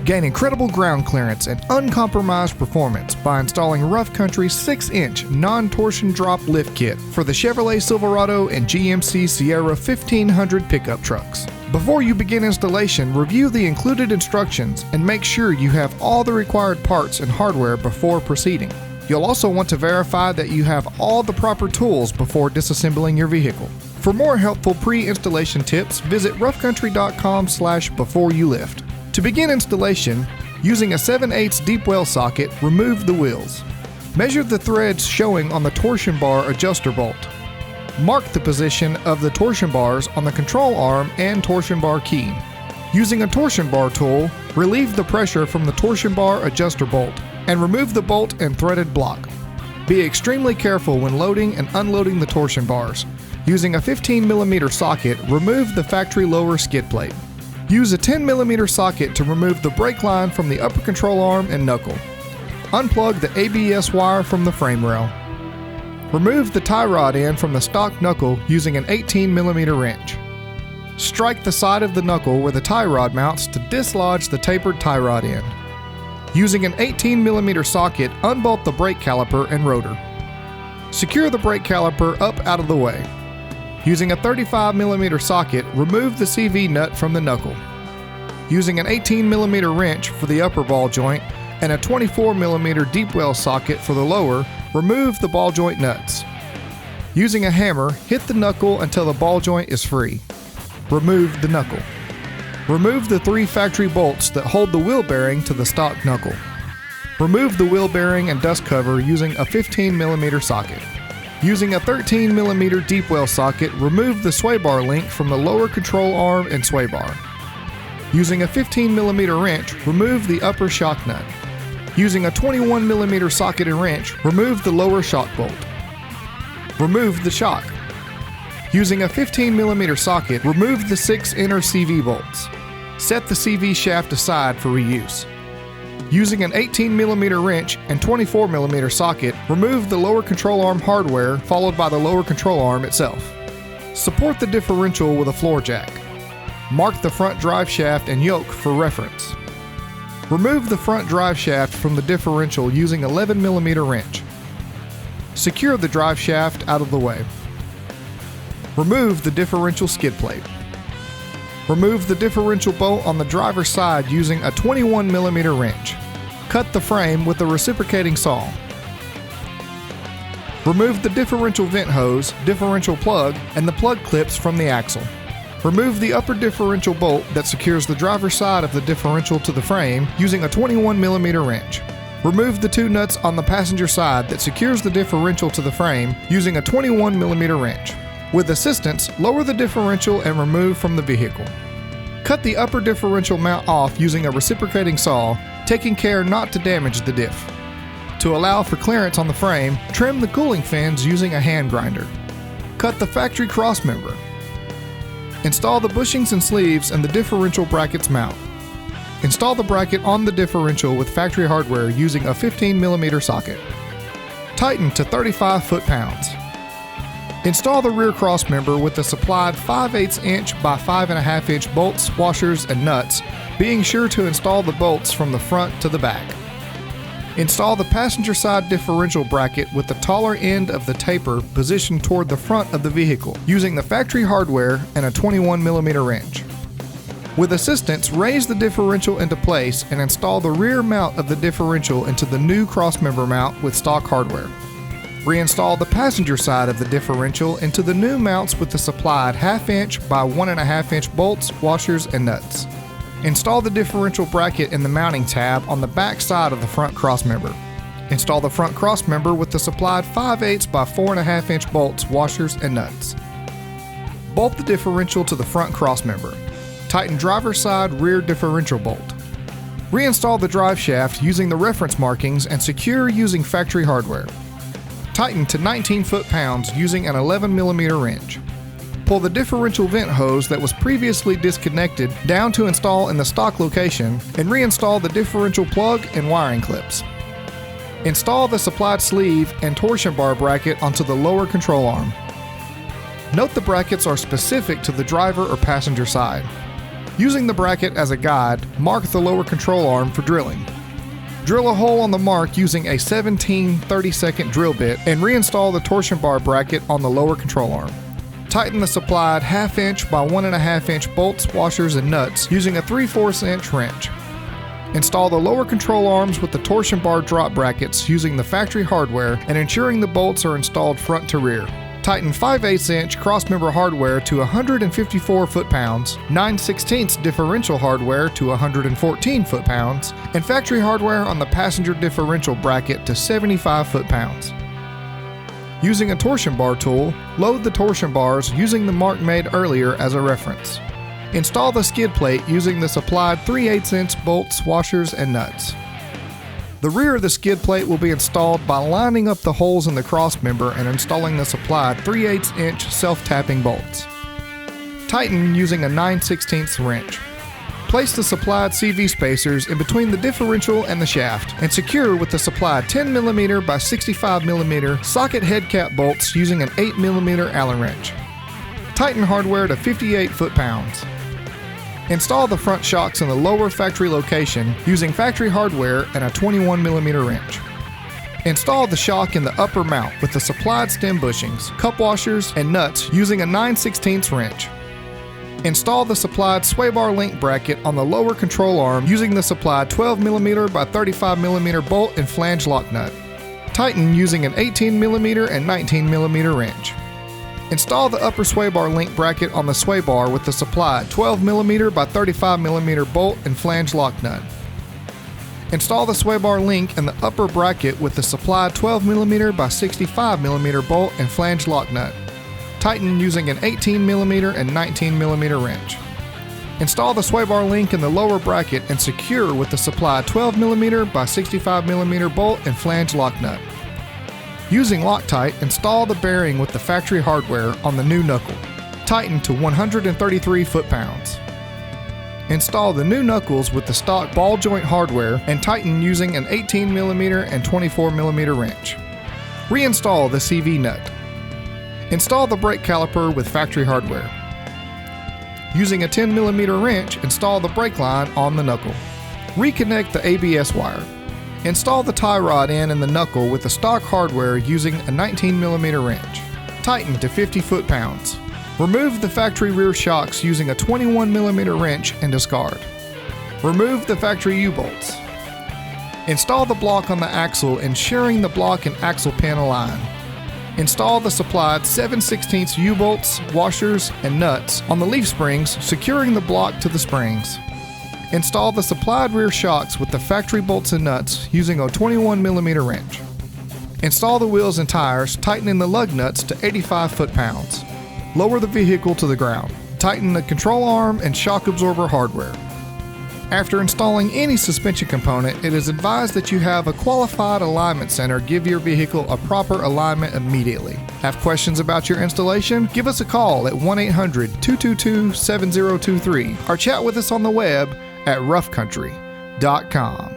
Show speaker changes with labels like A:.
A: Gain incredible ground clearance and uncompromised performance by installing Rough Country's 6-inch Non-Torsion Drop Lift Kit for the Chevrolet Silverado and GMC Sierra 1500 pickup trucks. Before you begin installation, review the included instructions and make sure you have all the required parts and hardware before proceeding. You'll also want to verify that you have all the proper tools before disassembling your vehicle. For more helpful pre-installation tips, visit roughcountry.com/beforeyoulift. To begin installation, using a 7/8 deep well socket, remove the wheels. Measure the threads showing on the torsion bar adjuster bolt. Mark the position of the torsion bars on the control arm and torsion bar key. Using a torsion bar tool, relieve the pressure from the torsion bar adjuster bolt and remove the bolt and threaded block. Be extremely careful when loading and unloading the torsion bars. Using a 15mm socket, remove the factory lower skid plate. Use a 10mm socket to remove the brake line from the upper control arm and knuckle. Unplug the ABS wire from the frame rail. Remove the tie rod end from the stock knuckle using an 18mm wrench. Strike the side of the knuckle where the tie rod mounts to dislodge the tapered tie rod end. Using an 18mm socket, unbolt the brake caliper and rotor. Secure the brake caliper up out of the way. Using a 35mm socket, remove the CV nut from the knuckle. Using an 18mm wrench for the upper ball joint and a 24mm deep well socket for the lower, remove the ball joint nuts. Using a hammer, hit the knuckle until the ball joint is free. Remove the knuckle. Remove the 3 factory bolts that hold the wheel bearing to the stock knuckle. Remove the wheel bearing and dust cover using a 15mm socket. Using a 13mm deep well socket, remove the sway bar link from the lower control arm and sway bar. Using a 15mm wrench, remove the upper shock nut. Using a 21mm socket and wrench, remove the lower shock bolt. Remove the shock. Using a 15mm socket, remove the 6 inner CV bolts. Set the CV shaft aside for reuse. Using an 18mm wrench and 24mm socket, remove the lower control arm hardware followed by the lower control arm itself. Support the differential with a floor jack. Mark the front drive shaft and yoke for reference. Remove the front drive shaft from the differential using 11mm wrench. Secure the drive shaft out of the way. Remove the differential skid plate. Remove the differential bolt on the driver's side using a 21mm wrench. Cut the frame with a reciprocating saw. Remove the differential vent hose, differential plug, and the plug clips from the axle. Remove the upper differential bolt that secures the driver's side of the differential to the frame using a 21mm wrench. Remove the 2 nuts on the passenger side that secures the differential to the frame using a 21mm wrench. With assistance, lower the differential and remove from the vehicle. Cut the upper differential mount off using a reciprocating saw, taking care not to damage the diff. To allow for clearance on the frame, trim the cooling fins using a hand grinder. Cut the factory crossmember. Install the bushings and sleeves and the differential brackets mount. Install the bracket on the differential with factory hardware using a 15mm socket. Tighten to 35 foot-pounds. Install the rear crossmember with the supplied 5/8 inch by 5.5 inch bolts, washers, and nuts, being sure to install the bolts from the front to the back. Install the passenger side differential bracket with the taller end of the taper positioned toward the front of the vehicle using the factory hardware and a 21mm wrench. With assistance, raise the differential into place and install the rear mount of the differential into the new crossmember mount with stock hardware. Reinstall the passenger side of the differential into the new mounts with the supplied 1/2 inch by 1.5 inch bolts, washers, and nuts. Install the differential bracket in the mounting tab on the back side of the front crossmember. Install the front crossmember with the supplied 5/8 by 4.5 inch bolts, washers, and nuts. Bolt the differential to the front crossmember. Tighten driver's side rear differential bolt. Reinstall the drive shaft using the reference markings and secure using factory hardware. Tighten to 19 foot-pounds using an 11mm wrench. Pull the differential vent hose that was previously disconnected down to install in the stock location and reinstall the differential plug and wiring clips. Install the supplied sleeve and torsion bar bracket onto the lower control arm. Note the brackets are specific to the driver or passenger side. Using the bracket as a guide, mark the lower control arm for drilling. Drill a hole on the mark using a 17 30-second drill bit and reinstall the torsion bar bracket on the lower control arm. Tighten the supplied 1/2 inch by 1.5 inch bolts, washers, and nuts using a 3/4 inch wrench. Install the lower control arms with the torsion bar drop brackets using the factory hardware and ensuring the bolts are installed front to rear. Tighten 5/8 inch crossmember hardware to 154 foot-pounds, 9/16 differential hardware to 114 foot-pounds, and factory hardware on the passenger differential bracket to 75 foot-pounds. Using a torsion bar tool, load the torsion bars using the mark made earlier as a reference. Install the skid plate using the supplied 3/8 inch bolts, washers, and nuts. The rear of the skid plate will be installed by lining up the holes in the crossmember and installing the supplied 3/8 inch self-tapping bolts. Tighten using a 9/16 wrench. Place the supplied CV spacers in between the differential and the shaft and secure with the supplied 10mm by 65mm socket head cap bolts using an 8mm Allen wrench. Tighten hardware to 58 foot-pounds. Install the front shocks in the lower factory location using factory hardware and a 21mm wrench. Install the shock in the upper mount with the supplied stem bushings, cup washers, and nuts using a 9/16 wrench. Install the supplied sway bar link bracket on the lower control arm using the supplied 12mm by 35mm bolt and flange lock nut. Tighten using an 18mm and 19mm wrench. Install the upper sway bar link bracket on the sway bar with the supplied 12mm by 35mm bolt and flange lock nut. Install the sway bar link in the upper bracket with the supplied 12mm by 65mm bolt and flange lock nut. Tighten using an 18mm and 19mm wrench. Install the sway bar link in the lower bracket and secure with the supplied 12mm by 65mm bolt and flange lock nut. Using Loctite, install the bearing with the factory hardware on the new knuckle. Tighten to 133 foot-pounds. Install the new knuckles with the stock ball joint hardware and tighten using an 18mm and 24mm wrench. Reinstall the CV nut. Install the brake caliper with factory hardware. Using a 10mm wrench, install the brake line on the knuckle. Reconnect the ABS wire. Install the tie rod in the knuckle with the stock hardware using a 19mm wrench. Tighten to 50 foot-pounds. Remove the factory rear shocks using a 21mm wrench and discard. Remove the factory U-bolts. Install the block on the axle, ensuring the block and axle pin align. Install the supplied 7/16 U-bolts, washers, and nuts on the leaf springs, securing the block to the springs. Install the supplied rear shocks with the factory bolts and nuts using a 21mm wrench. Install the wheels and tires, tightening the lug nuts to 85 foot-pounds. Lower the vehicle to the ground. Tighten the control arm and shock absorber hardware. After installing any suspension component, it is advised that you have a qualified alignment center give your vehicle a proper alignment immediately. Have questions about your installation? Give us a call at 1-800-222-7023 or chat with us on the web at roughcountry.com.